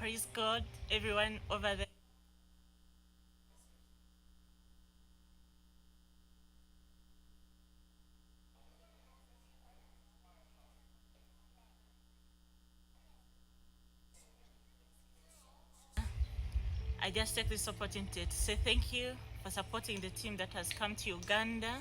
Praise God, everyone over there. I just take this opportunity to say thank you for supporting the team that has come to Uganda.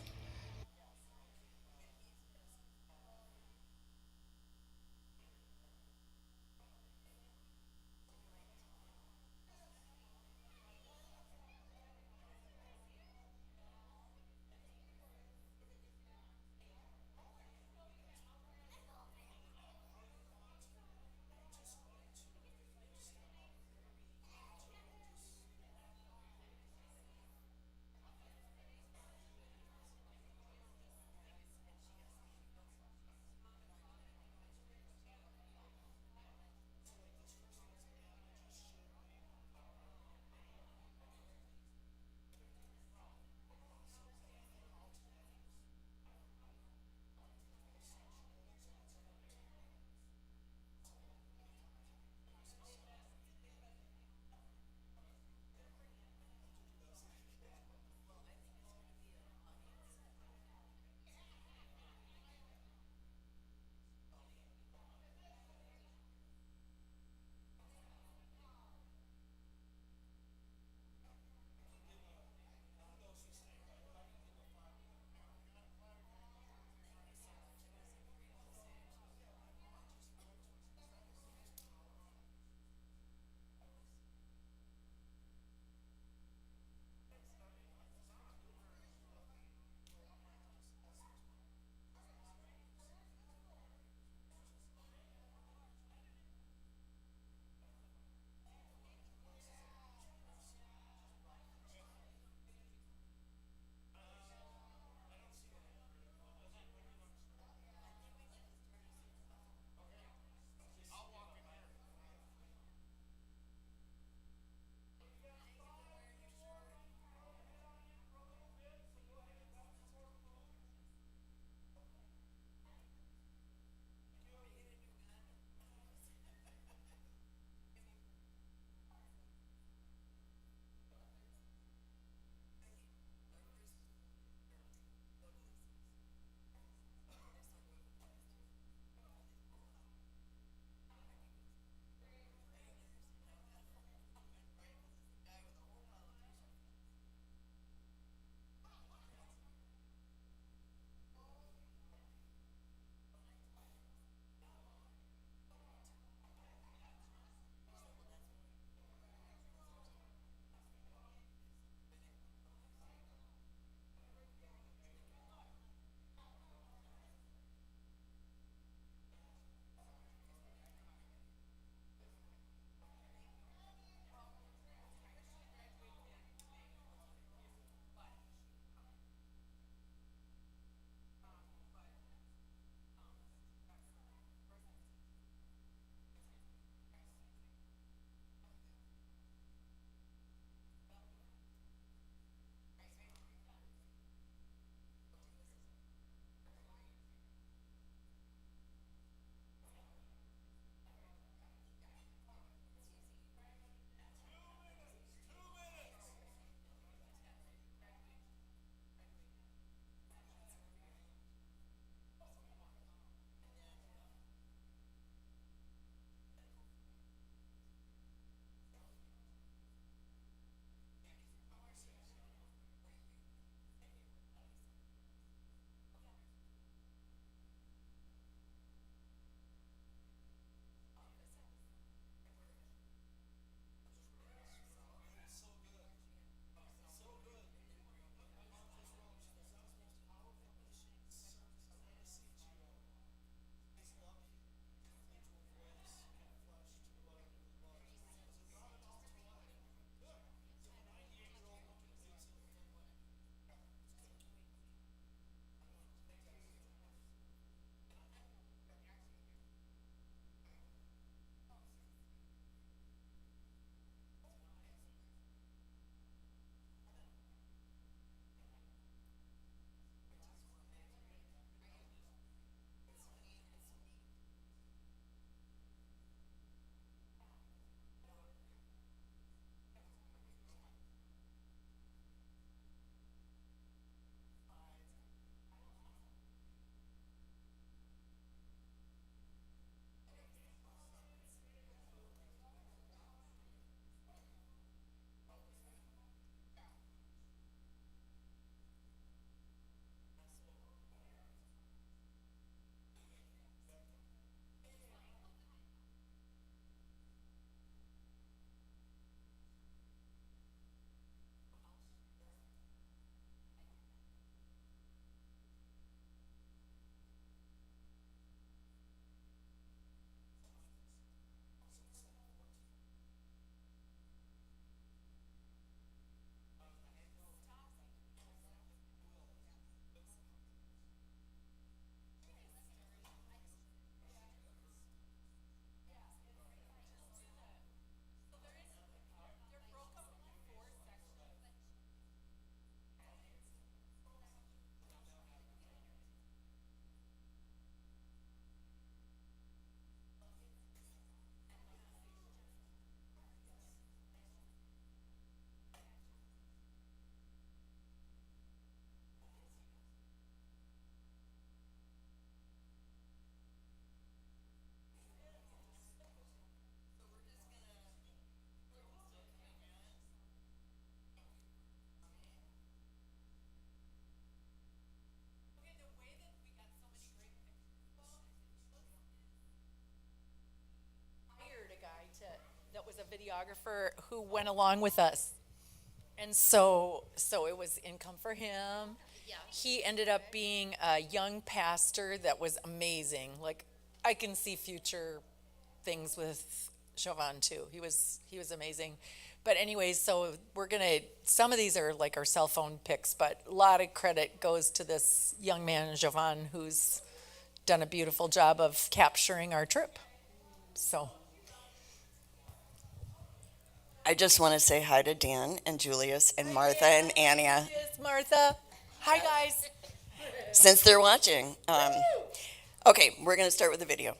videographer who went along with us. And so it was income for him. Yeah. He ended up being a young pastor that was amazing. Like, I can see future things with Chauvin too. He was amazing. But anyways, so some of these are like our cell phone pics, but a lot of credit goes to this young man, Chauvin, who's done a beautiful job of capturing our trip. So. I just want to say hi to Dan and Julius and Martha and Anya, Yes, Martha. Hi, guys. since they're watching. Okay, we're going to start with the video.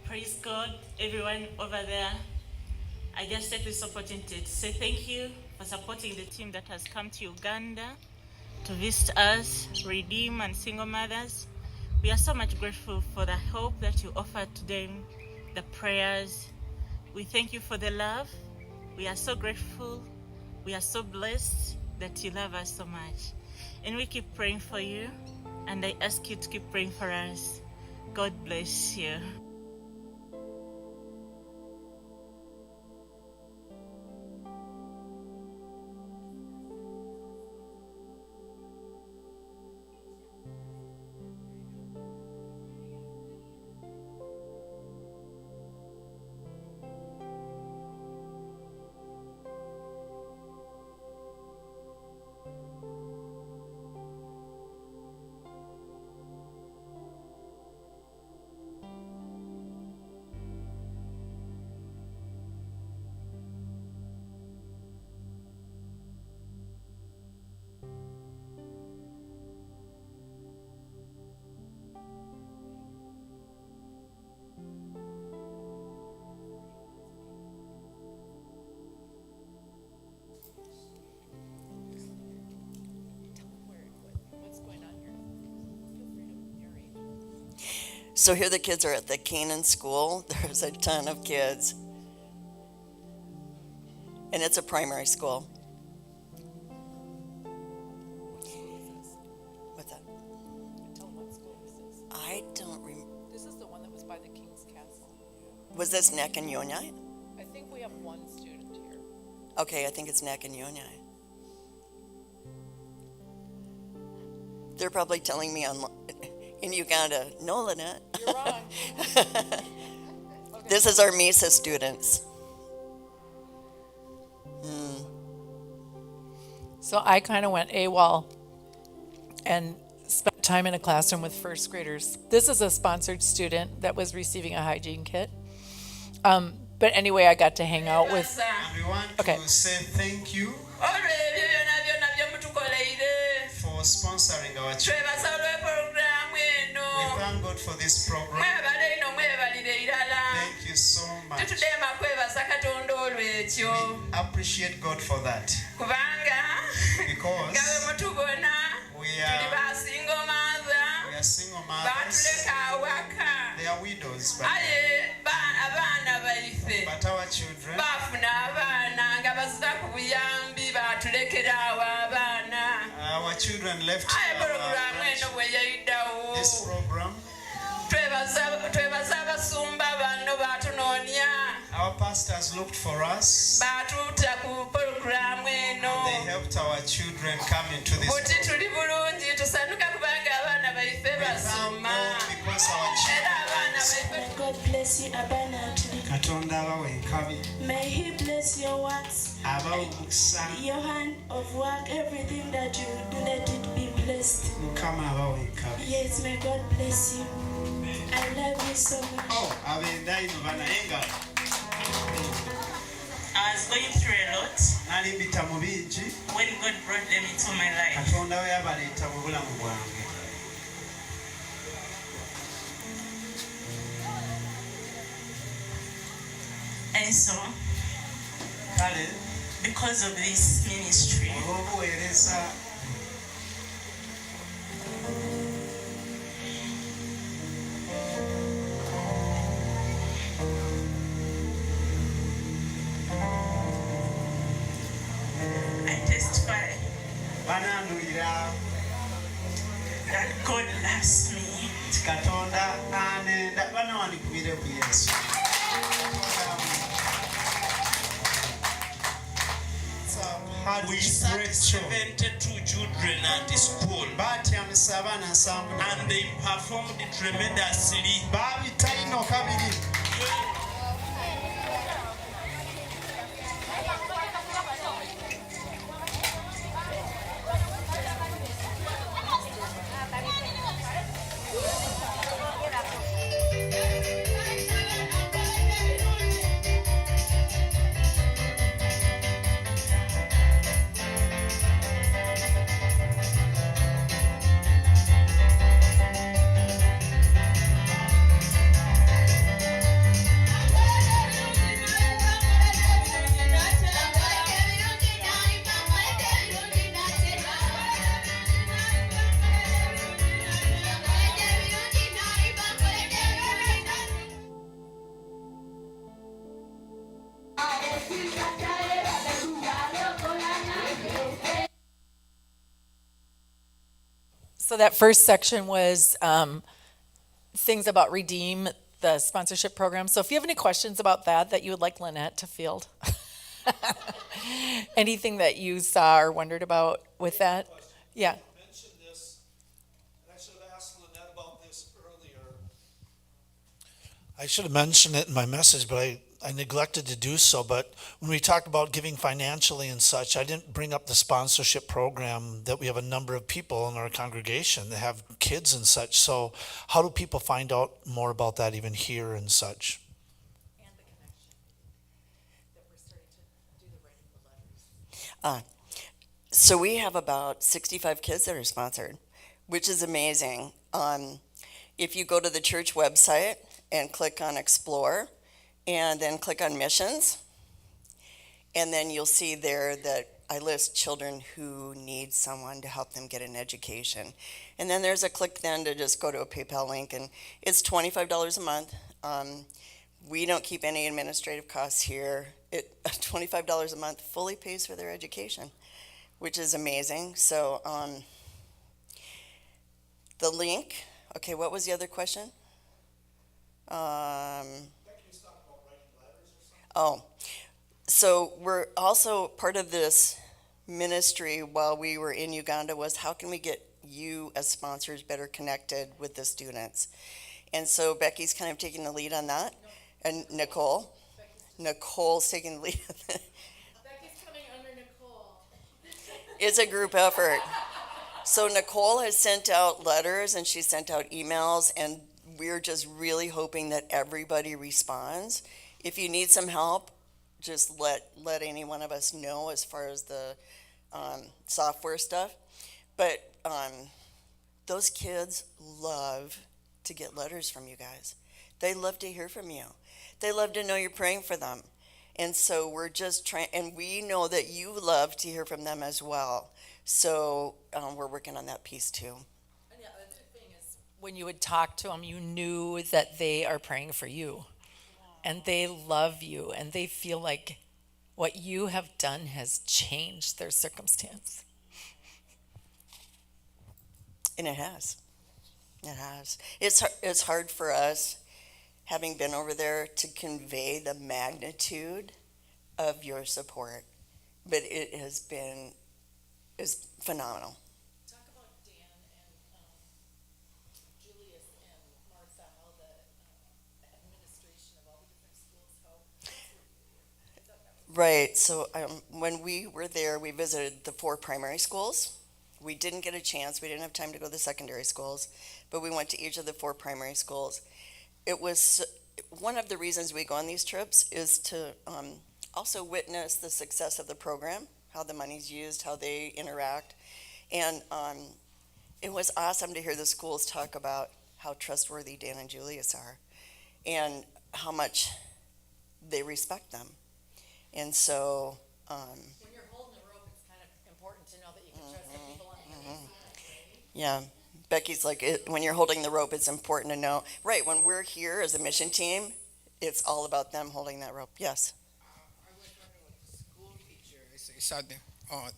Praise God, everyone over there. I just take this opportunity to say thank you for supporting the team that has come to Uganda to visit us, Redeem and single mothers. We are so much grateful for the hope that you offered to them, the prayers. We thank you for the love. We are so grateful. We are so blessed that you love us so much. And we keep praying for you. And I ask you to keep praying for us. God bless you. So here the kids are at the Canaan school. There's a ton of kids. And it's a primary school. What's that? Tell them what school this is. I don't remember. This is the one that was by the King's Castle. Was this Neck and Yonyai? I think we have one student here. Okay, I think it's Neck and Yonyai. They're probably telling me in Uganda, no, Lynette. You're wrong. This is our MISA students. So I kind of went AWOL and spent time in a classroom with first graders. This is a sponsored student that was receiving a hygiene kit. But anyway, I got to hang out with. And we want Okay. to say thank you for sponsoring our church. We thank God for this program. Thank you so much. We appreciate God for that. Because we are single mothers. They are widows. But our children, our children left this program. Our pastors looked for us. They helped our children come into this program. Because our children, God bless you abundantly. May He bless your works, your hand of work, everything that you do, let it be blessed. Yes, may God bless you. I love you so much. I was going through a lot when God brought them into my life. And so, because of this ministry, I testify that God loves katonda anenda bana wandikubire ku yesu. We start 72 children at the school, and they performed tremendously. So that first section was things about Redeem, the sponsorship program. So if you have any questions about that you would like Lynette to field, anything that you saw or wondered about with that, yeah. Mentioned this, and I should have asked Lynette about this earlier. I should have mentioned it in my message, but I neglected to do so. But when we talked about giving financially and such, I didn't bring up the sponsorship program that we have a number of people in our congregation that have kids and such. So how do people find out more about that even here and such? And the connection that we're starting to do the writing the letters. So we have about 65 kids that are sponsored, which is amazing. If you go to the church website and click on Explore, and then click on Missions, and then you'll see there that I list children who need someone to help them get an education. And then there's a click then to just go to a PayPal link, and it's $25 a month. We don't keep any administrative costs here. $25 a month fully pays for their education, which is amazing. So the link, okay, what was the other question? So we're also part of this ministry while we were in Uganda was how can we get you as sponsors better connected with the students? And so Becky's kind of taking the lead on that. And Nicole's taking the lead. Becky's coming under Nicole. It's a group effort. So Nicole has sent out letters and she sent out emails, and we're just really hoping that everybody responds. If you need some help, just let any one of us know as far as the software stuff. But those kids love to get letters from you guys. They love to hear from you. They love to know you're praying for them. And so we're just trying, and we know that you love to hear from them as well. So we're working on that piece too. And the other thing is, when you would talk to them, you knew that they are praying for you. And they love you, and they feel like what you have done has changed their circumstance. And it has. It has. It's hard for us, having been over there, to convey the magnitude of your support. But it has been is phenomenal. Talk about Dan and Julius and Martha, how the administration of all the different schools, Right. So when we were there, we visited the 4 primary schools. We didn't get a chance. We didn't have time to go to the secondary schools, but we went to each of the 4 primary schools. It was one of the reasons we go on these trips is to also witness the success of the program, how the money's used, how they interact. And it was awesome to hear the schools talk about how trustworthy Dan and Julius are and how much they respect them. And so when you're holding the rope, it's kind of important to know that you can trust the people on the other side. yeah, Becky's like, when you're holding the rope, it's important to know. Right, when we're here as a mission team, it's all about them holding that rope. Yes. I was wondering with the school teachers, I saw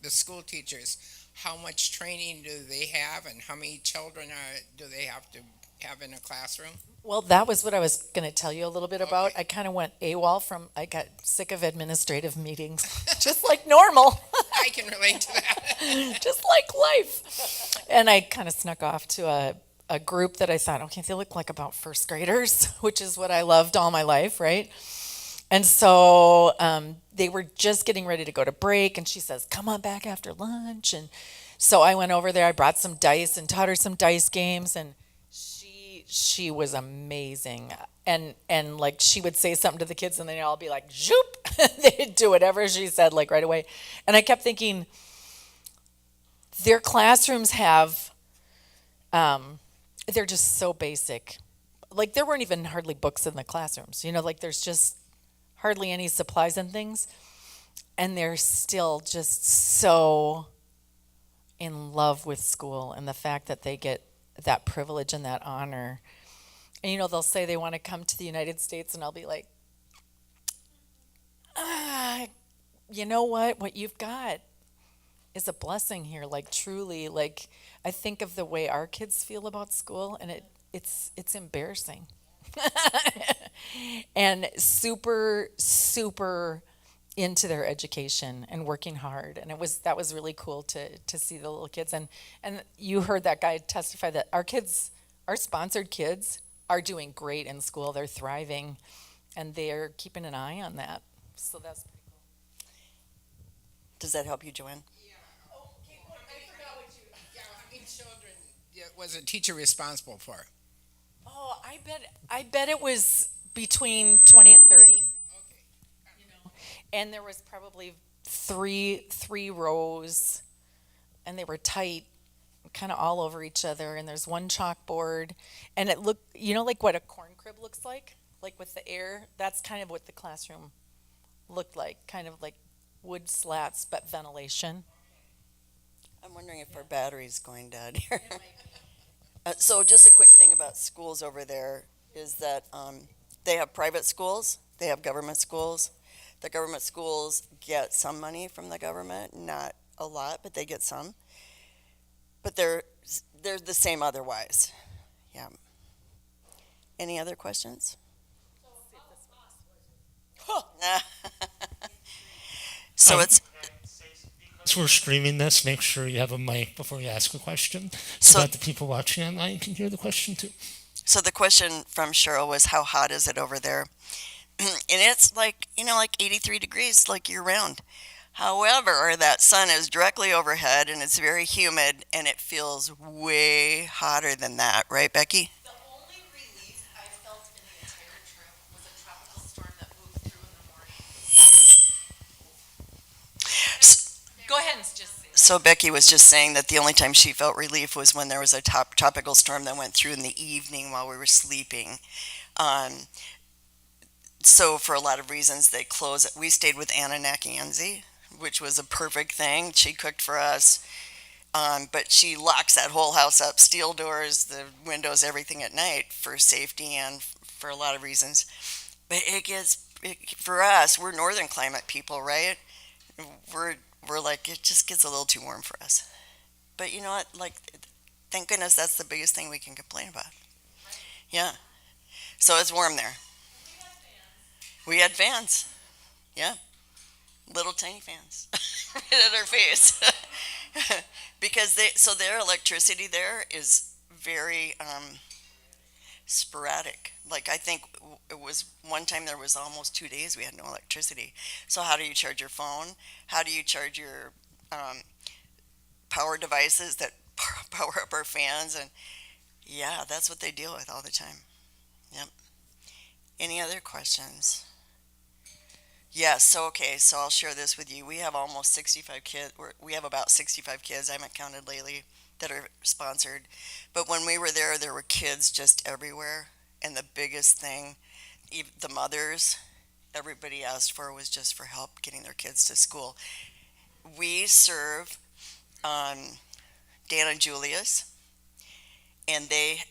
the school teachers, how much training do they have and how many children do they have to have in a classroom? Well, that was what I was going to tell you a little bit about. Okay. I kind of went AWOL I got sick of administrative meetings, just like normal, I can relate to that. just like life. And I kind of snuck off to a group that I thought, okay, they look like about first graders, which is what I loved all my life, right? And so they were just getting ready to go to break, and she says, come on back after lunch. And so I went over there. I brought some dice and taught her some dice games, and she was amazing. And like she would say something to the kids, and they'd all be like, zoop. They'd do whatever she said, like right away. And I kept thinking, their classrooms have, they're just so basic. Like there weren't even hardly books in the classrooms, like there's just hardly any supplies and things. And they're still just so in love with school and the fact that they get that privilege and that honor. And they'll say they want to come to the United States, and I'll be like, you know what you've got is a blessing here. Like truly, like I think of the way our kids feel about school, and it's embarrassing. And super into their education and working hard, and that was really cool to see the little kids. And you heard that guy testify that our sponsored kids are doing great in school. They're thriving, and they're keeping an eye on that. So that's pretty cool. Does that help you, Joanne? How many children was a teacher responsible for? Oh, I bet it was between 20 and 30. And there was probably three rows, and they were tight, kind of all over each other. And there's one chalkboard, and it looked, like what a corn crib looks like with the air. That's kind of what the classroom looked like, kind of like wood slats, but ventilation. I'm wondering if our battery's going dead here. So just a quick thing about schools over there is that they have private schools, they have government schools. The government schools get some money from the government, not a lot, but they get some. But they're the same otherwise. Yeah. Any other questions? So it's As we're streaming this, make sure you have a mic before you ask a question So- so that the people watching online can hear the question too. so the question from Cheryl was, how hot is it over there? And it's like 83 degrees like year round. However, that sun is directly overhead and it's very humid and it feels way hotter than that, right, Becky? The only relief I felt in the entire trip was a tropical storm that moved through in the morning. Go ahead and just say that. So Becky was just saying that the only time she felt relief was when there was a tropical storm that went through in the evening while we were sleeping. So for a lot of reasons, they closed it. We stayed with Anna Nakianzi, which was a perfect thing. She cooked for us, but she locks that whole house up, steel doors, the windows, everything at night for safety and for a lot of reasons. But for us, we're northern climate people, right? We're like, it just gets a little too warm for us. But you know what? Like, thank goodness that's the biggest thing we can complain about. Yeah. So it's warm there. We had fans. Yeah. Little tiny fans right at our face. Because their electricity there is very sporadic. Like I think it was one time there was almost 2 days we had no electricity. So how do you charge your phone? How do you charge your power devices that power up our fans? And yeah, that's what they deal with all the time. Yep. Any other questions? Yes, so I'll share this with you. We have almost 65 kids. We have about 65 kids, I haven't counted lately, that are sponsored. But when we were there were kids just everywhere. And the biggest thing, the mothers, everybody asked for was just for help getting their kids to school. We serve Dan and Julius, and they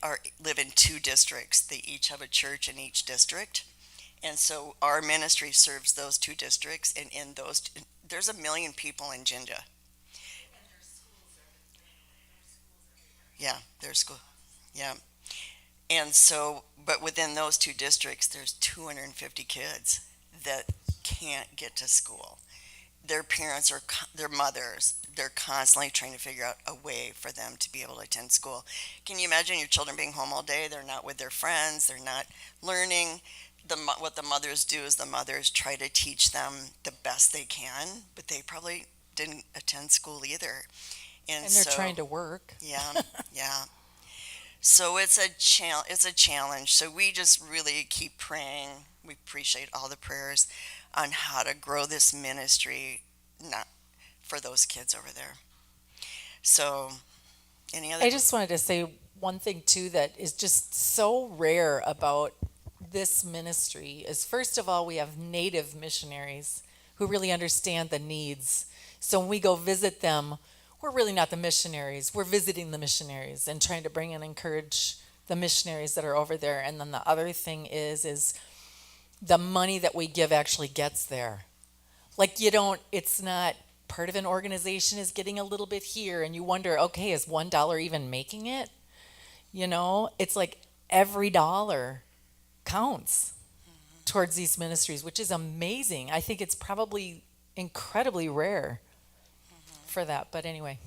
live in 2 districts. They each have a church in each district. And so our ministry serves those 2 districts, and in those, there's 1 million people in Jinja. Yeah, there's school. Yeah. And so, but within those two districts, there's 250 kids that can't get to school. Their parents are, their mothers, they're constantly trying to figure out a way for them to be able to attend school. Can you imagine your children being home all day? They're not with their friends, they're not learning. What the mothers do is the mothers try to teach them the best they can, but they probably didn't attend school either. And they're trying to work. Yeah, yeah. So it's a challenge. So we just really keep praying. We appreciate all the prayers on how to grow this ministry, not for those kids over there. So, any other? I just wanted to say one thing too that is just so rare about this ministry is, first of all, we have native missionaries who really understand the needs. So when we go visit them, we're really not the missionaries. We're visiting the missionaries and trying to bring and encourage the missionaries that are over there. And then the other thing is the money that we give actually gets there. Like, it's not part of an organization is getting a little bit here and you wonder, okay, is $1 even making it? It's like every dollar counts towards these ministries, which is amazing. I think it's probably incredibly rare for that. But anyway,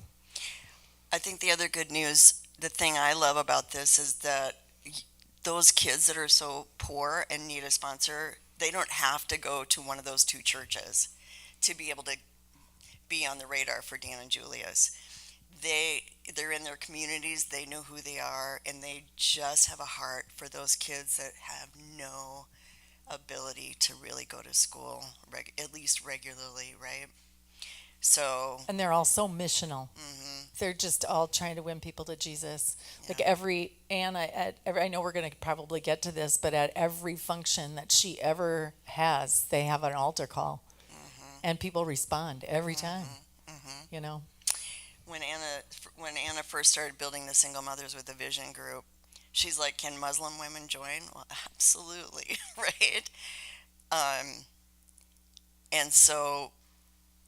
I think the other good news, the thing I love about this is that those kids that are so poor and need a sponsor, they don't have to go to one of those two churches to be able to be on the radar for Dan and Julius. They're in their communities, they know who they are, and they just have a heart for those kids that have no ability to really go to school, at least regularly, right? So, and they're all so missional. mhm, They're just all trying to win people to Jesus. Like yeah. I know we're going to probably get to this, but at every function that she ever has, they have an altar call, and people respond every time. When Anna first started building the Single Mothers with a Vision group, she's like, "Can Muslim women join?" Well, absolutely, right? Um, and so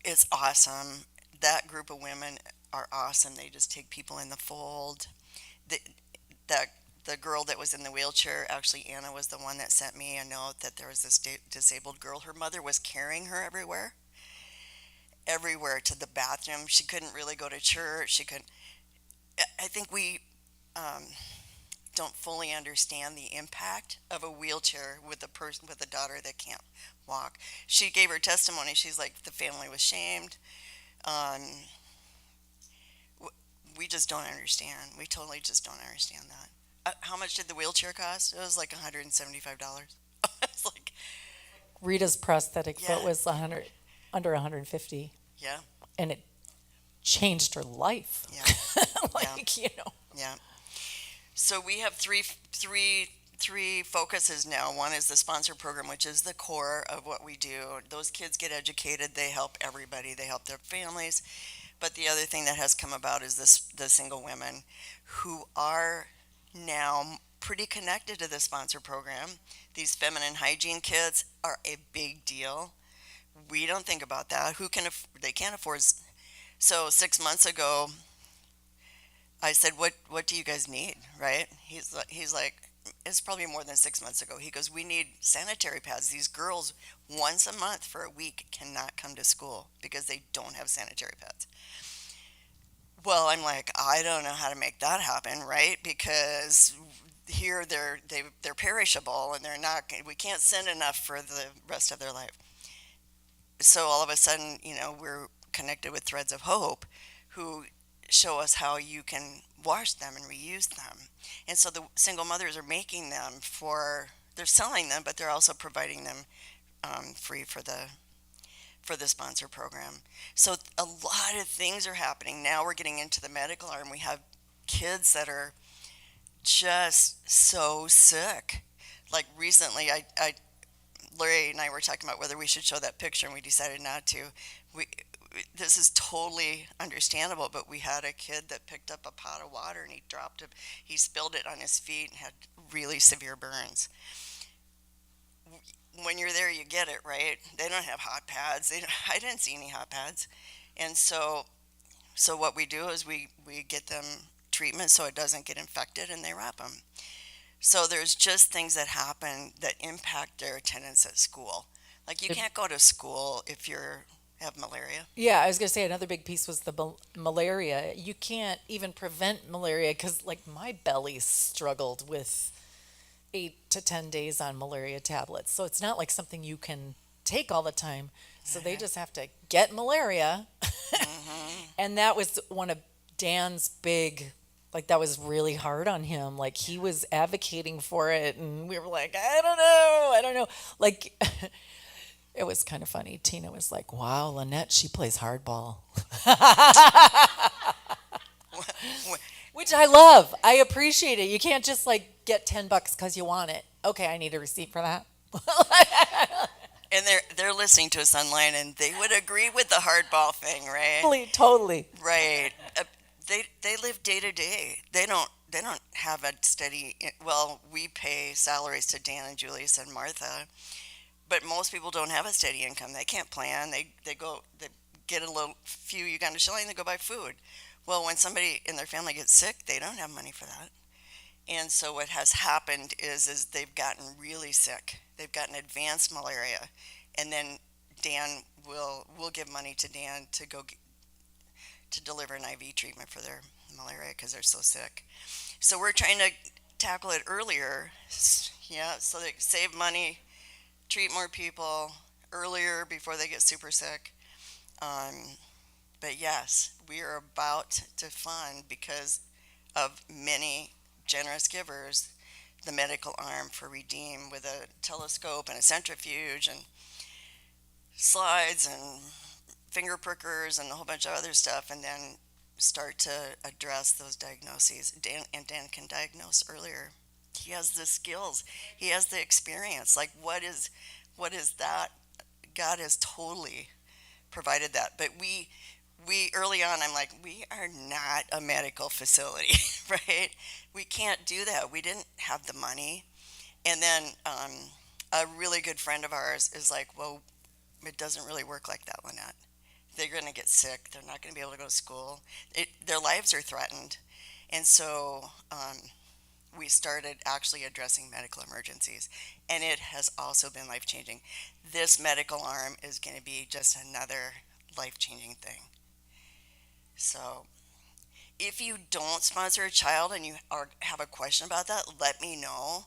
it's awesome. That group of women are awesome. They just take people in the fold. The, the girl that was in the wheelchair, actually Anna was the one that sent me a note that there was this disabled girl. Her mother was carrying her everywhere to the bathroom. She couldn't really go to church. She couldn't. I think we don't fully understand the impact of a wheelchair with a daughter that can't walk. She gave her testimony. She's like, the family was shamed. We just don't understand. We totally just don't understand that. How much did the wheelchair cost? It was like $175. It's like, Rita's prosthetic Yeah. foot was under 150, yeah, and it changed her life. yeah, Like, yeah. So we have three focuses now. One is the sponsor program, which is the core of what we do. Those kids get educated. They help everybody. They help their families. But the other thing that has come about is the single women who are now pretty connected to the sponsor program. These feminine hygiene kits are a big deal. We don't think about that. They can't afford. So 6 months ago, I said, "What do you guys need?" Right? He's like, it's probably more than 6 months ago. He goes, "We need sanitary pads. These girls once a month for a week cannot come to school because they don't have sanitary pads." Well, I'm like, I don't know how to make that happen, right? Because here they're perishable and we can't send enough for the rest of their life. So all of a sudden, we're connected with Threads of Hope, who show us how you can wash them and reuse them. And so the single mothers are making them they're selling them, but they're also providing them free for the sponsor program. So a lot of things are happening. Now we're getting into the medical arm. We have kids that are just so sick. Like recently, Larry and I were talking about whether we should show that picture, and we decided not to. This is totally understandable, but we had a kid that picked up a pot of water and he spilled it on his feet and had really severe burns. When you're there, you get it, right? They don't have hot pads. I didn't see any hot pads. And so what we do is we get them treatment so it doesn't get infected, and they wrap them. So there's just things that happen that impact their attendance at school. Like you can't go to school if you're have malaria. Yeah, I was gonna say another big piece was the malaria. You can't even prevent malaria because, like, my belly struggled with 8 to 10 days on malaria tablets. So it's not like something you can take all the time. So they just have to get malaria. And that was one of Dan's big, like, that was really hard on him. Like, he was advocating for it, and we were like, I don't know. Like, it was kind of funny. Tina was like, wow, Lynette, she plays hardball. Which I love. I appreciate it. You can't just like get $10 because you want it. Okay, I need a receipt for that. And they're listening to us online, and they would agree with the hardball thing, right? Totally. Right. They live day to day. They don't have a steady. Well, we pay salaries to Dan and Julius and Martha, but most people don't have a steady income. They can't plan. They get a little few Uganda shilling. They go buy food. Well, when somebody in their family gets sick, they don't have money for that. And so what has happened is they've gotten really sick. They've gotten advanced malaria, and then Dan will give money to Dan to go to deliver an IV treatment for their malaria because they're so sick. So we're trying to tackle it earlier, yeah, so they save money, treat more people earlier before they get super sick. But yes, we are about to fund, because of many generous givers, the medical arm for Redeem with a telescope and a centrifuge and slides and finger prickers and a whole bunch of other stuff, and then start to address those diagnoses. Dan can diagnose earlier. He has the skills. He has the experience. Like, what is that? God has totally provided that. But we early on, I'm like, we are not a medical facility, right? We can't do that. We didn't have the money. And then a really good friend of ours is like, well, it doesn't really work like that, Lynette. They're going to get sick. They're not going to be able to go to school. Their lives are threatened. And so we started actually addressing medical emergencies. And it has also been life-changing. This medical arm is going to be just another life-changing thing. So if you don't sponsor a child and you have a question about that, let me know.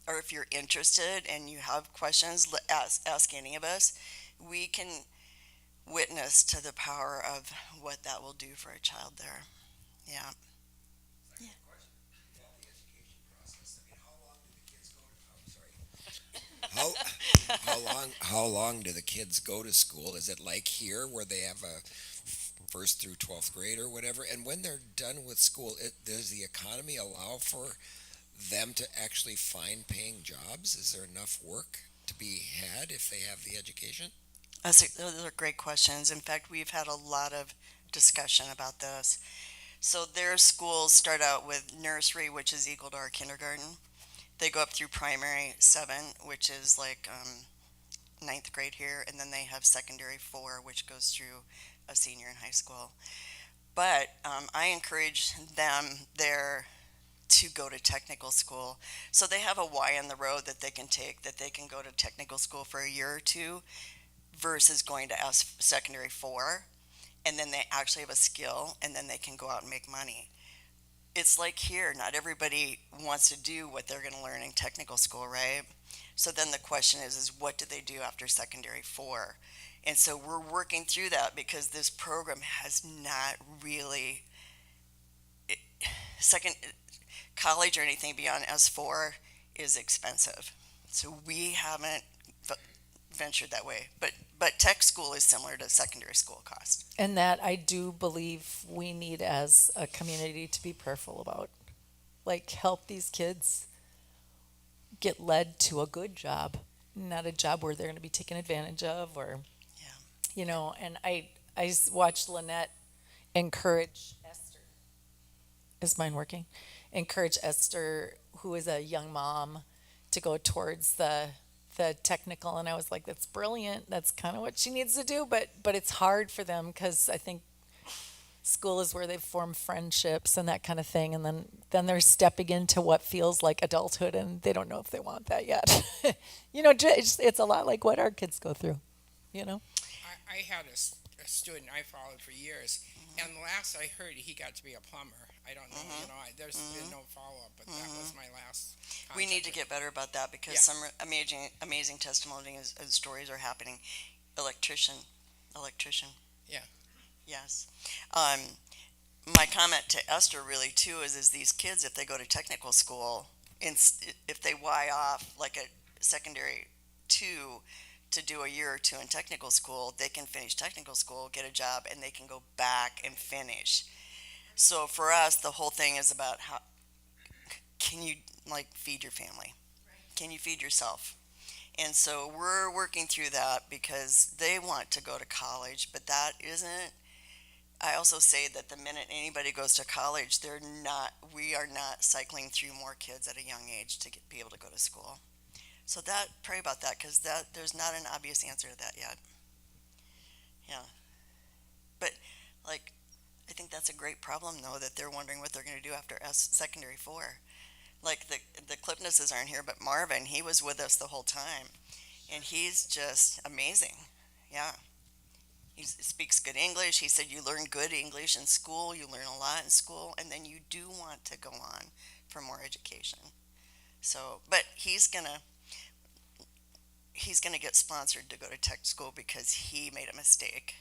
Or if you're interested and you have questions, ask any of us. We can witness to the power of what that will do for a child there. Yeah. How long do the kids go to school? Is it like here where they have a first through 12th grade or whatever? And when they're done with school, does the economy allow for them to actually find paying jobs? Is there enough work to be had if they have the education? Those are great questions. In fact, we've had a lot of discussion about this. So their schools start out with nursery, which is equal to our kindergarten. They go up through primary 7, which is like ninth grade here, and then they have secondary 4, which goes through a senior in high school. But I encourage them there to go to technical school. So they have a Y on the road that they can take, that they can go to technical school for a year or two versus going to secondary 4. And then they actually have a skill, and then they can go out and make money. It's like here, not everybody wants to do what they're going to learn in technical school, right? So then the question is what do they do after secondary 4? And so we're working through that because this program has not really, college or anything beyond S4 is expensive. So we haven't ventured that way. But tech school is similar to secondary school cost. And that I do believe we need as a community to be prayerful about. Like, help these kids get led to a good job, not a job where they're going to be taken advantage of, or, you know. And I watched Lynette encourage Esther. Is mine working? Encourage Esther, who is a young mom, to go towards the technical, and I was like, that's brilliant. That's kind of what she needs to do, but it's hard for them because I think school is where they form friendships and that kind of thing, and then they're stepping into what feels like adulthood, and they don't know if they want that yet. It's a lot like what our kids go through. You know. I had a student I followed for years, and last I heard he got to be a plumber. I don't know, there's been no follow-up, but that was my last We need to contact get better about that because Yeah. some amazing testimonies and stories are happening. Electrician. Yeah. Yes. My comment to Esther really too is these kids, if they go to technical school, if they Y off like a secondary two to do a year or two in technical school, they can finish technical school, get a job, and they can go back and finish. So for us, the whole thing is about how can you like feed your family? Can you feed yourself? And so we're working through that because they want to go to college, but that isn't. I also say that the minute anybody goes to college, we are not cycling through more kids at a young age to be able to go to school. So pray about that because there's not an obvious answer to that yet. Yeah. But like, I think that's a great problem though, that they're wondering what they're going to do after secondary 4. Like the Clipnesses aren't here, but Marvin, he was with us the whole time, and he's just amazing. Yeah. He speaks good English. He said you learn good English in school, you learn a lot in school, and then you do want to go on for more education. So, but he's gonna get sponsored to go to tech school because he made a mistake.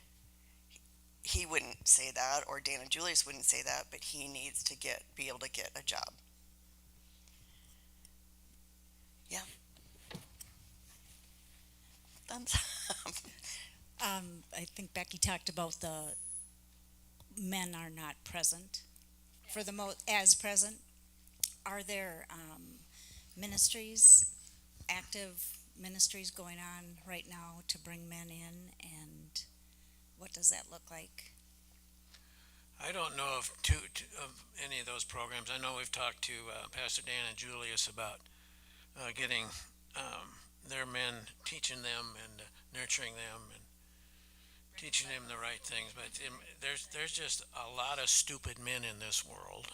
He wouldn't say that, or Dana Julius wouldn't say that, but he needs to be able to get a job. Yeah. Thumbs up. I think Becky talked about the men are not present for the as present. Are there active ministries going on right now to bring men in, and what does that look like? I don't know of any of those programs. I know we've talked to Pastor Dan and Julius about getting their men, teaching them and nurturing them and teaching them the right things. But there's just a lot of stupid men in this world.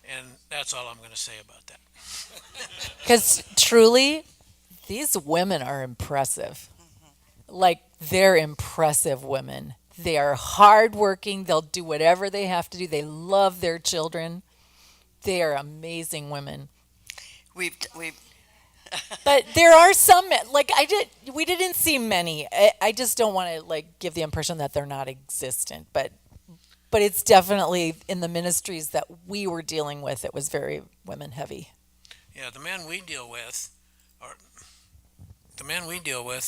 And that's all I'm going to say about that. Because truly, these women are impressive. Like, they're impressive women. They are hardworking. They'll do whatever they have to do. They love their children. They are amazing women. We've But there are some, like we didn't see many. I just don't want to like give the impression that they're not existent. But it's definitely in the ministries that we were dealing with, it was very women heavy. Yeah, the men we deal with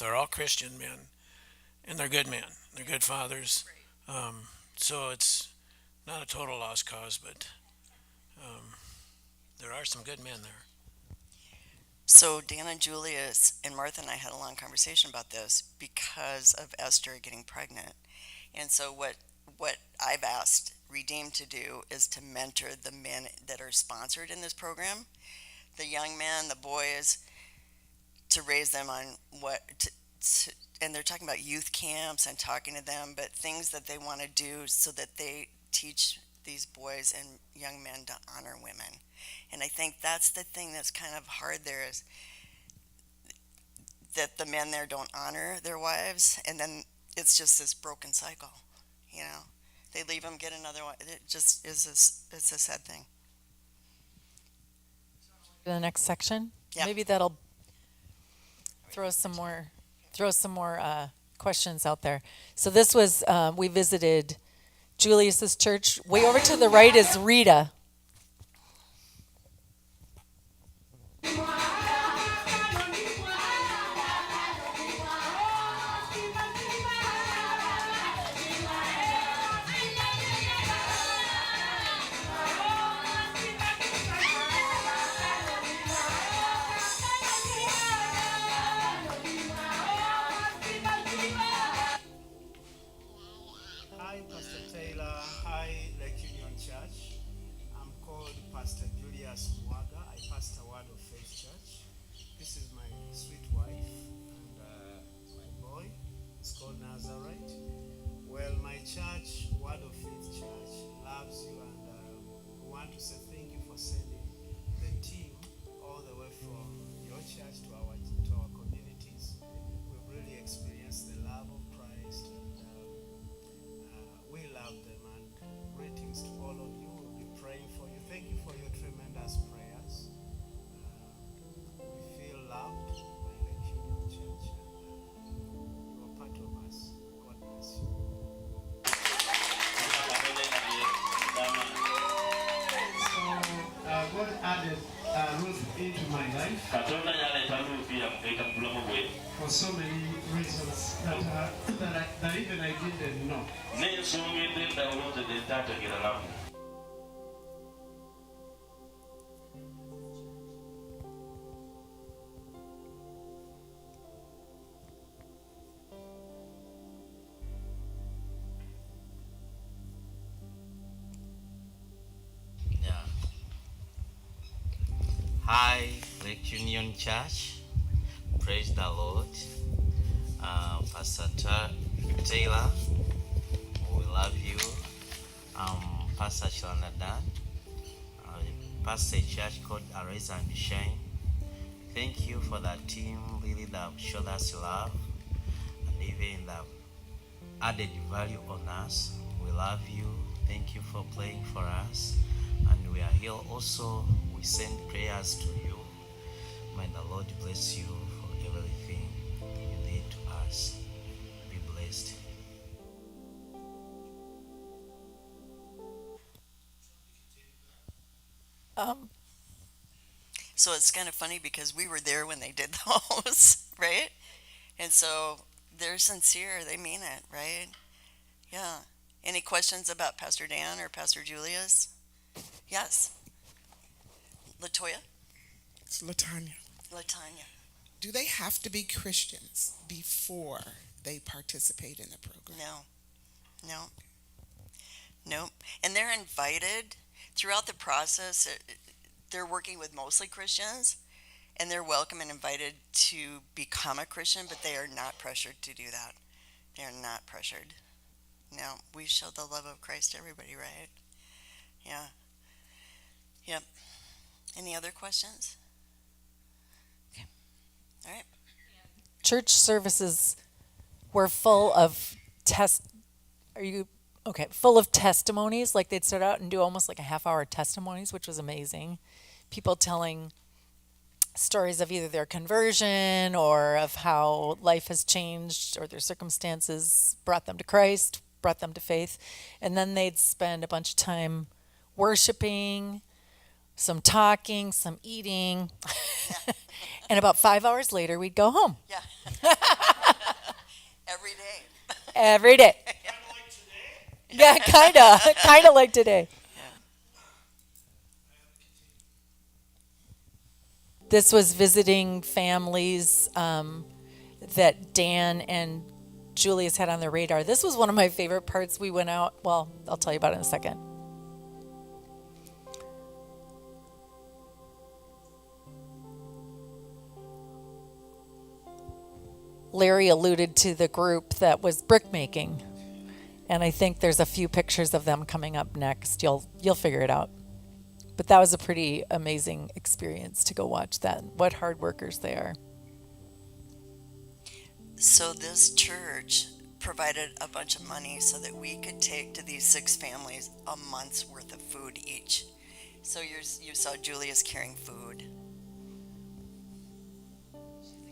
are all Christian men, and they're good men. They're good fathers. So it's not a total lost cause, but there are some good men there. So Dana, Julius, and Martha and I had a long conversation about this because of Esther getting pregnant. And so what I've asked Redeem to do is to mentor the men that are sponsored in this program, the young men, the boys, to raise them on and they're talking about youth camps and talking to them, but things that they want to do so that they teach these boys and young men to honor women. And I think that's the thing that's kind of hard there, is that the men there don't honor their wives, and then it's just this broken cycle. They leave them, get another one. It just is it's a sad thing. The next section, Yeah. Maybe that'll throw some more questions out there. So this was we visited Julius's church. Way over to the right is Rita. Hi, Pastor Taylor. Hi, Lake Union Church. for so many reasons that even I didn't know. Yeah. Hi, Lake Union Church. Praise the Lord. Pastor Taylor, we love you. Pastor Shalanadan, pastor a church called Arise and Shine. Thank you for that team, really, that showed us love and even that added value on us. We love you. Thank you for praying for us. And we are here also. We send prayers to you. May the Lord bless you for everything you did to us. Be blessed. So it's kind of funny because we were there when they did those, right? And so they're sincere. They mean it, right? Yeah. Any questions about Pastor Dan or Pastor Julius? Yes. Latoya? It's Latanya. Latanya. Do they have to be Christians before they participate in the program? No. No. And they're invited throughout the process. They're working with mostly Christians, and they're welcome and invited to become a Christian, but they are not pressured to do that. They are not pressured. No, we show the love of Christ to everybody, right? Yeah. Yep. Any other questions? Okay. All right. Church services were full of full of testimonies. Like they'd start out and do almost like a half-hour testimonies, which was amazing. People telling stories of either their conversion or of how life has changed or their circumstances brought them to Christ, brought them to faith. And then they'd spend a bunch of time worshiping, some talking, some eating. Yeah. And about 5 hours later, we'd go home. Yeah. Every day. Every day. Yeah, kind of like today. This was visiting families that Dan and Julius had on their radar. This was one of my favorite parts. We went out, well, I'll tell you about it in a second. Larry alluded to the group that was brick making, and I think there's a few pictures of them coming up next. You'll figure it out. But that was a pretty amazing experience to go watch that. What hard workers they are. So this church provided a bunch of money so that we could take to these 6 families a month's worth of food each. So you saw Julius carrying food.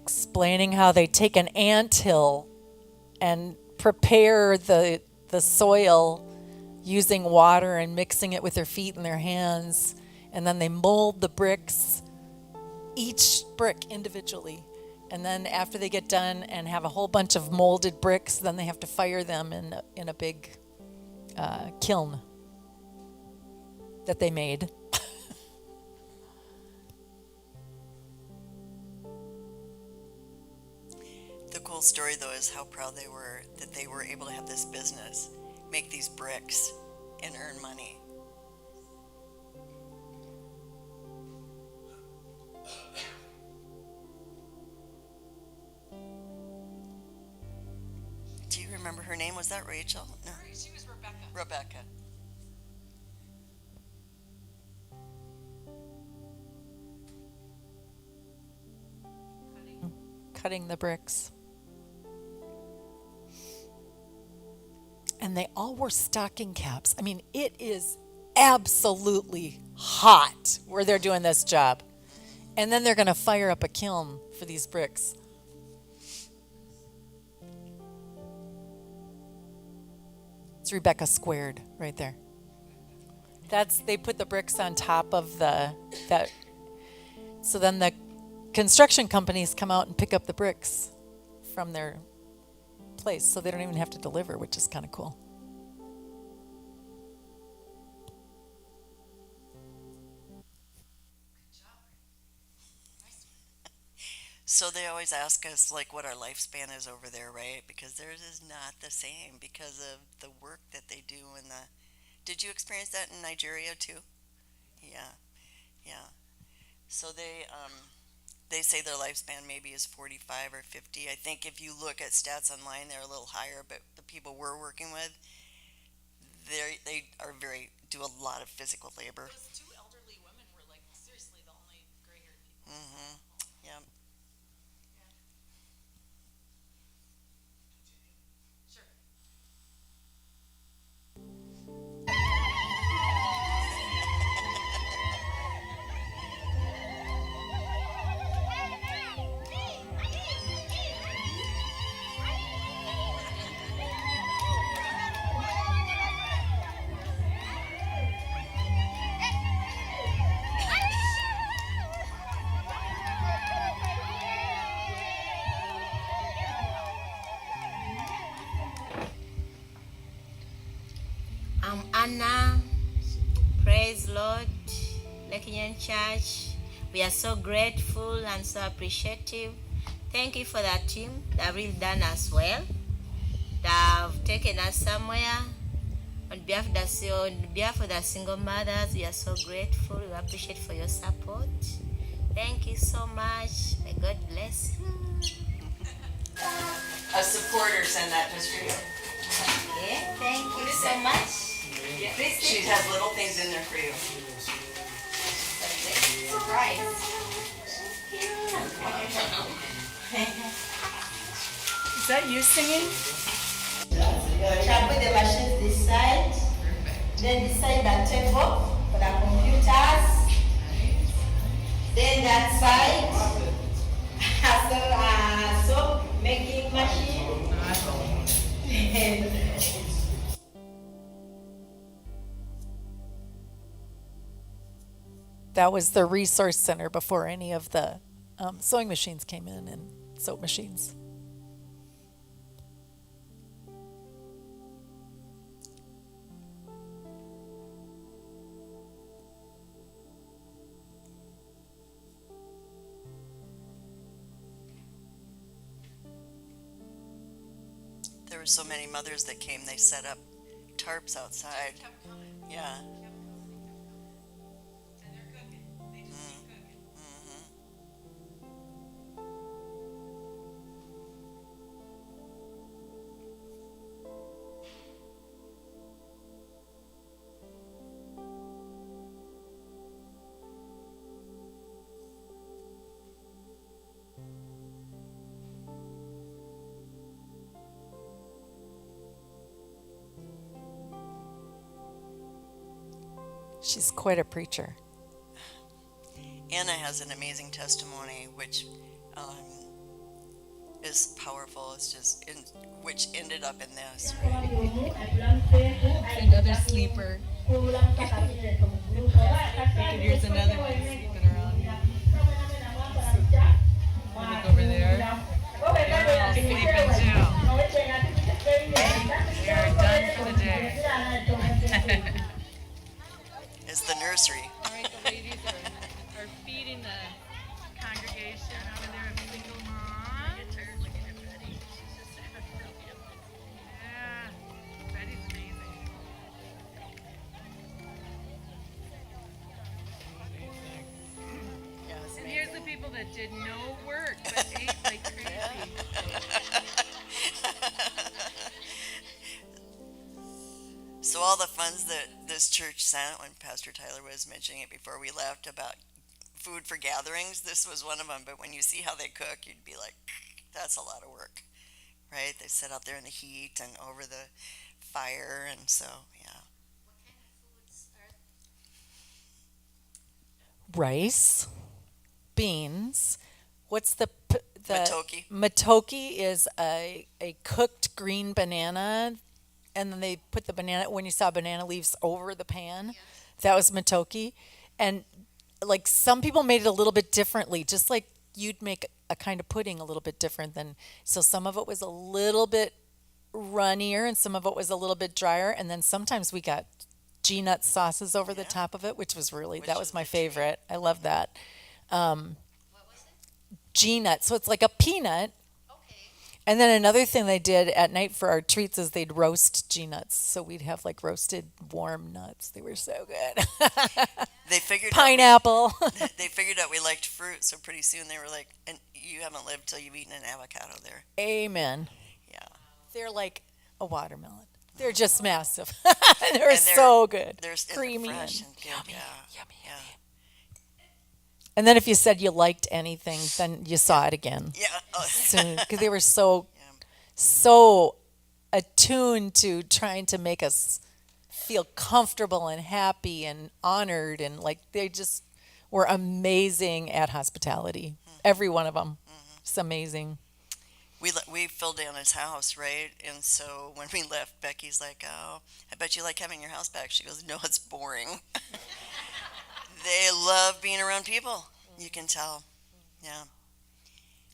Explaining how they take an anthill and prepare the soil using water and mixing it with their feet and their hands, and then they mold the bricks, each brick individually. And then after they get done and have a whole bunch of molded bricks, then they have to fire them in a big kiln that they made. The cool story, though, is how proud they were that they were able to have this business, make these bricks, and earn money. Do you remember her name? Was that Rachel? No. She was Rebecca. Rebecca. Cutting the bricks. And they all wore stocking caps. I mean, it is absolutely hot where they're doing this job. And then they're going to fire up a kiln for these bricks. It's Rebecca squared right there. They put the bricks on top of that. So then the construction companies come out and pick up the bricks from their place, so they don't even have to deliver, which is kind of cool. So they always ask us like what our lifespan is over there, right? Because theirs is not the same because of the work that they do and the. Did you experience that in Nigeria too? Yeah, yeah. So they say their lifespan maybe is 45 or 50. I think if you look at stats online, they're a little higher, but the people we're working with, they are very do a lot of physical labor. Those two elderly women were like seriously the only gray-haired people. Mm-hmm. Yeah. Sure. I'm Anna. Praise Lord. Lake Union Church. We are so grateful and so appreciative. Thank you for that team that really done us well. That have taken us somewhere. On behalf of the single mothers, we are so grateful. We appreciate for your support. Thank you so much. May God bless you. A supporter send that just for you. Yeah, thank you so much. She has little things in there for you. Surprise. Is that you singing? Try put the machines this side, then this side the table for the computers, then that side, so making machine. That was the resource center before any of the sewing machines came in and soap machines. There were so many mothers that came. They set up tarps outside. Yeah. She's quite a preacher. Anna has an amazing testimony, which is powerful. It's just, which ended up in this. Another sleeper. Here's another one sleeping around. Look over there. They're all sleeping too. They're done for the day. It's the nursery. All right, the ladies are feeding the congregation over there of single moms. Yeah, Betty's amazing. And here's the people that did no work but ate like crazy. So all the funds that this church sent, when Pastor Tyler was mentioning it before we left about food for gatherings, this was one of them. But when you see how they cook, you'd be like, that's a lot of work, right? They sit out there in the heat and over the fire, and so, yeah. Rice, beans. What's the Matoke. Matoke is a cooked green banana, and then they put the banana, when you saw banana leaves over the pan, that was matoke. And like some people made it a little bit differently, just like you'd make a kind of pudding a little bit different than, so some of it was a little bit runnier and some of it was a little bit drier. And then sometimes we got G-nut sauces over the top of it, which was really, that was my favorite. I love that. G-nut. So it's like a peanut. And then another thing they did at night for our treats is they'd roast G-nuts. So we'd have like roasted warm nuts. They were so good. They figured pineapple. They figured out we liked fruit, so pretty soon they were like, and you haven't lived till you've eaten an avocado there. Amen. Yeah. They're like a watermelon. They're just massive. they're so good. They're creamy fresh and and good. yummy, Yeah. yummy. And then if you said you liked anything, then you saw it again. Yeah. Because they were so attuned to trying to make us feel comfortable and happy and honored, and like they just were amazing at hospitality. Every one of them. It's amazing. We filled Anna's house, right? And so when we left, Becky's like, "Oh, I bet you like having your house back." She goes, "No, it's boring." They love being around people. You can tell. Yeah.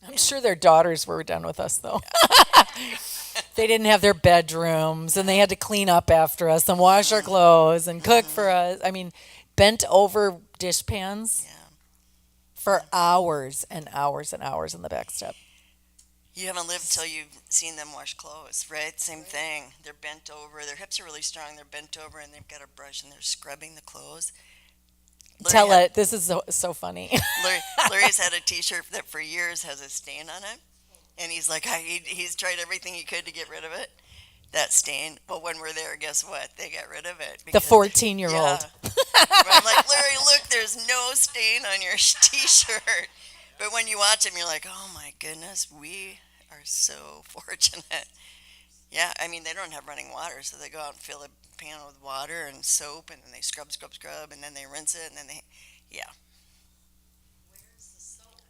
I'm sure their daughters were done with us, though. They didn't have their bedrooms, and they had to clean up after us and wash our clothes and cook for us. I mean, bent over dishpans for hours and hours and hours in the back step. You haven't lived till you've seen them wash clothes, right? Same thing. They're bent over. Their hips are really strong. They're bent over, and they've got a brush, and they're scrubbing the clothes. This is so funny. Larry's had a T-shirt that for years has a stain on it, and he's like, he's tried everything he could to get rid of it. That stain. Well, when we're there, guess what? They got rid of it. The 14-year-old. Yeah. I'm like, Larry, look, there's no stain on your T-shirt. But when you watch him, you're like, oh my goodness, we are so fortunate. Yeah, I mean, they don't have running water, so they go out and fill a pan with water and soap, and then they scrub, and then they rinse it, and then yeah. Where's the soap?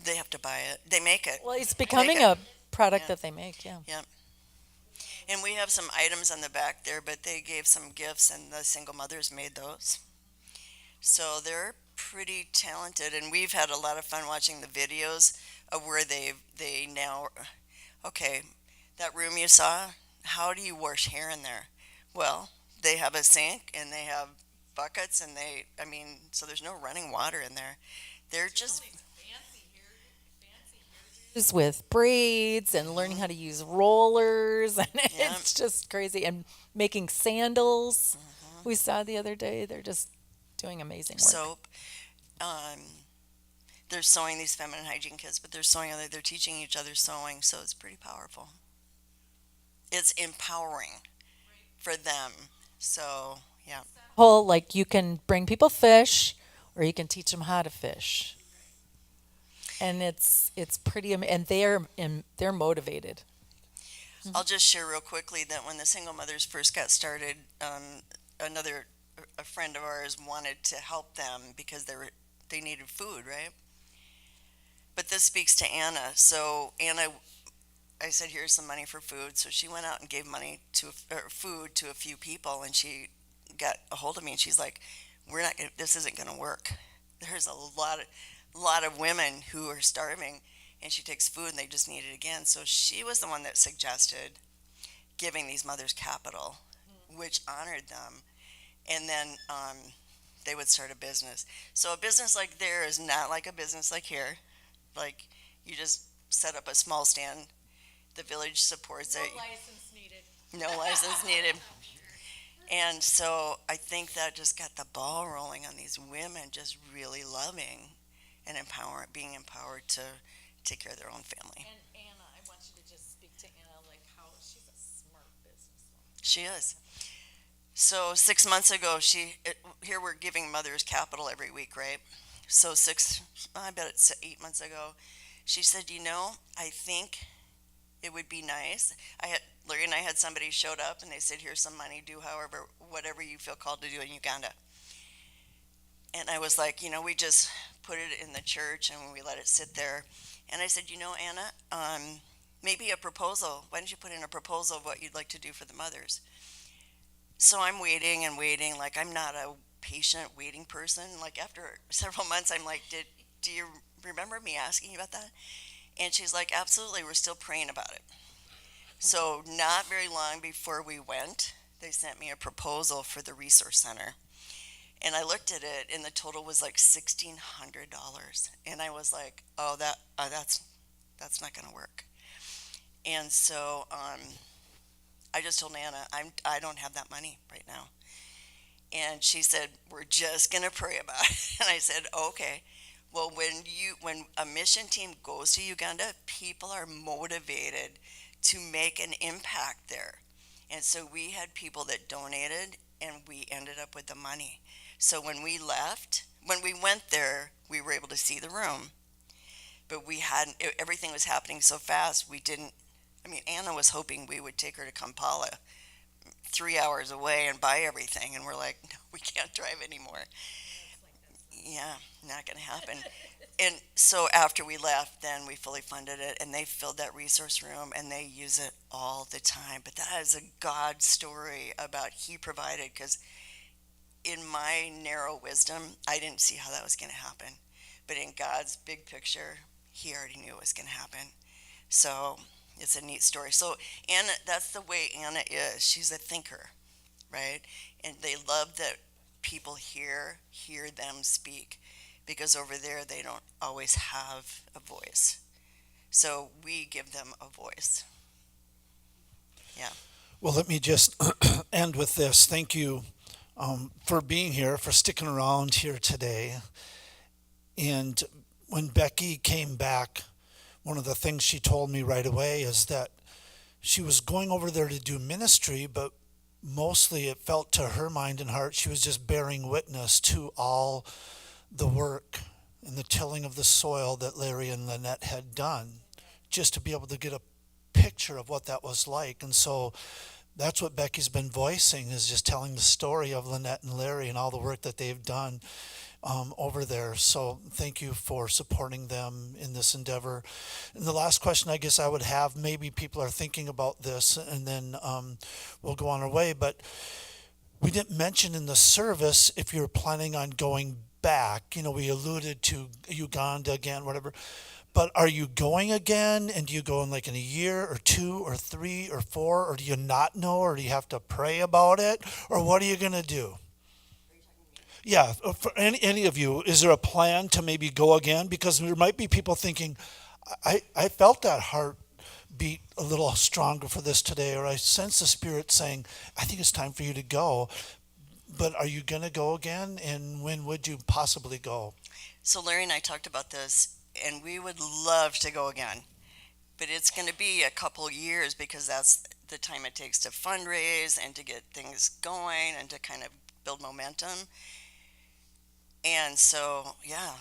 They have to buy it. They make it. Well, it's becoming a product that they make, yeah. Yeah. And we have some items on the back there, but they gave some gifts, and the single mothers made those. So they're pretty talented, and we've had a lot of fun watching the videos of where they now, okay, that room you saw, how do you wash hair in there? Well, they have a sink, and they have buckets, and so there's no running water in there. They're just with braids and learning how to use rollers, and it's just crazy. And making sandals, we saw the other day. They're just doing amazing work. Soap. They're sewing, these feminine hygiene kits, but they're teaching each other sewing, so it's pretty powerful. It's empowering for them. So yeah. Whole, like, you can bring people fish, or you can teach them how to fish. And it's pretty, and they're motivated. I'll just share real quickly that when the single mothers first got started, a friend of ours wanted to help them because they needed food, right? But this speaks to Anna. So Anna, I said, here's some money for food. So she went out and gave food to a few people, and she got a hold of me, and she's like, this isn't going to work. There's a lot of women who are starving, and she takes food and they just need it again. So she was the one that suggested giving these mothers capital, which honored them, and then they would start a business. So a business like there is not like a business like here. Like, you just set up a small stand, the village supports it. No license needed. No license needed. And so I think that just got the ball rolling on these women just really loving and being empowered to take care of their own family. And Anna, I want you to just speak to Anna, like how she's a smart businesswoman. She is. So 6 months ago, here we're giving mothers capital every week, right? So I bet it's 8 months ago, she said, I think it would be nice. Larry and I had somebody showed up, and they said, here's some money, do whatever you feel called to do in Uganda. And I was like, we just put it in the church and we let it sit there. And I said, Anna, maybe a proposal. Why don't you put in a proposal of what you'd like to do for the mothers? So I'm waiting and waiting. Like, I'm not a patient waiting person. Like, after several months, I'm like, do you remember me asking you about that? And she's like, absolutely, we're still praying about it. So not very long before we went, they sent me a proposal for the resource center. And I looked at it, and the total was like $1,600. And I was like, oh, that's not going to work. And so I just told Nana, I don't have that money right now. And she said, we're just going to pray about it. And I said, okay. Well, when a mission team goes to Uganda, people are motivated to make an impact there. And so we had people that donated, and we ended up with the money. So when we went there, we were able to see the room. But everything was happening so fast, Anna was hoping we would take her to Kampala, 3 hours away, and buy everything. And we're like, no, we can't drive anymore. Yeah, not going to happen. And so after we left, then we fully funded it, and they filled that resource room, and they use it all the time. But that is a God story about He provided, because in my narrow wisdom, I didn't see how that was going to happen. But in God's big picture, He already knew it was going to happen. So it's a neat story. So Anna, that's the way Anna is. She's a thinker, right? And they love that people hear them speak, because over there they don't always have a voice. So we give them a voice. Yeah. Well, let me just end with this. Thank you for being here, for sticking around here today. And when Becky came back, one of the things she told me right away is that she was going over there to do ministry, but mostly it felt to her mind and heart she was just bearing witness to all the work and the tilling of the soil that Larry and Lynette had done, just to be able to get a picture of what that was like. And so that's what Becky's been voicing, is just telling the story of Lynette and Larry and all the work that they've done over there. So thank you for supporting them in this endeavor. And the last question I guess I would have, maybe people are thinking about this, and then we'll go on our way, but we didn't mention in the service if you're planning on going back. We alluded to Uganda again, whatever. But are you going again? And do you go in like in a year or 2 or 3 or 4? Or do you not know? Or do you have to pray about it? Or what are you going to do? Yeah, for any of you, is there a plan to maybe go again? Because there might be people thinking, I felt that heart beat a little stronger for this today, or I sense the Spirit saying, I think it's time for you to go. But are you going to go again? And when would you possibly go? So Larry and I talked about this, and we would love to go again. But it's going to be a couple years, because that's the time it takes to fundraise and to get things going and to kind of build momentum. And so, yeah,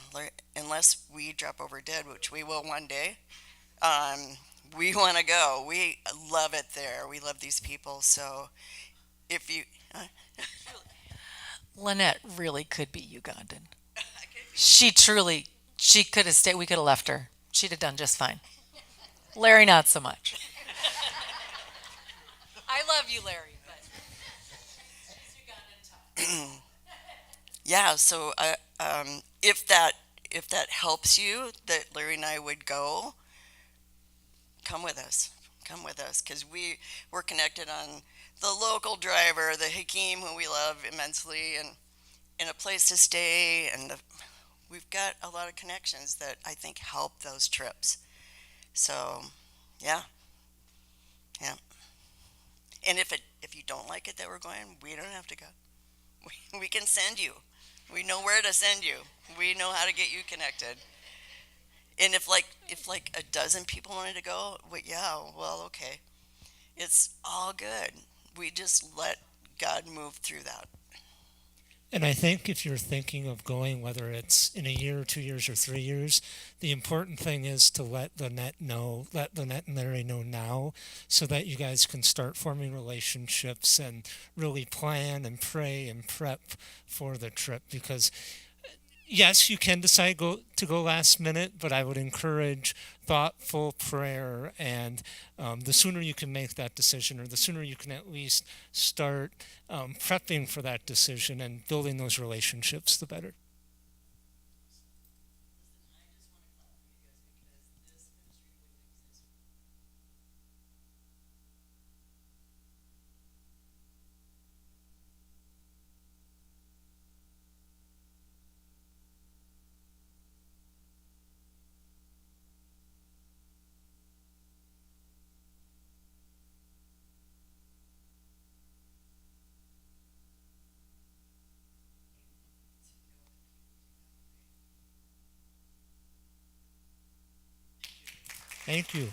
unless we drop over dead, which we will one day, we want to go. We love it there. We love these people. So if you... Lynette really could be Ugandan. She could have stayed. We could have left her. She'd have done just fine. Larry, not so much. I love you, Larry, but she's Ugandan tough. Yeah, so if that helps you, that Larry and I would go, come with us, because we're connected on the local driver, the Hakeem, who we love immensely, and a place to stay, and we've got a lot of connections that I think help those trips. So, yeah. And if you don't like it that we're going, we don't have to go. We can send you. We know where to send you. We know how to get you connected. And if a dozen people wanted to go, well, okay. It's all good. We just let God move through that. And I think if you're thinking of going, whether it's in a year or 2 years or 3 years, the important thing is to let Lynette and Larry know now, so that you guys can start forming relationships and really plan and pray and prep for the trip. Because yes, you can decide to go last minute, but I would encourage thoughtful prayer, and the sooner you can make that decision, or the sooner you can at least start prepping for that decision and building those relationships, the better. Thank you.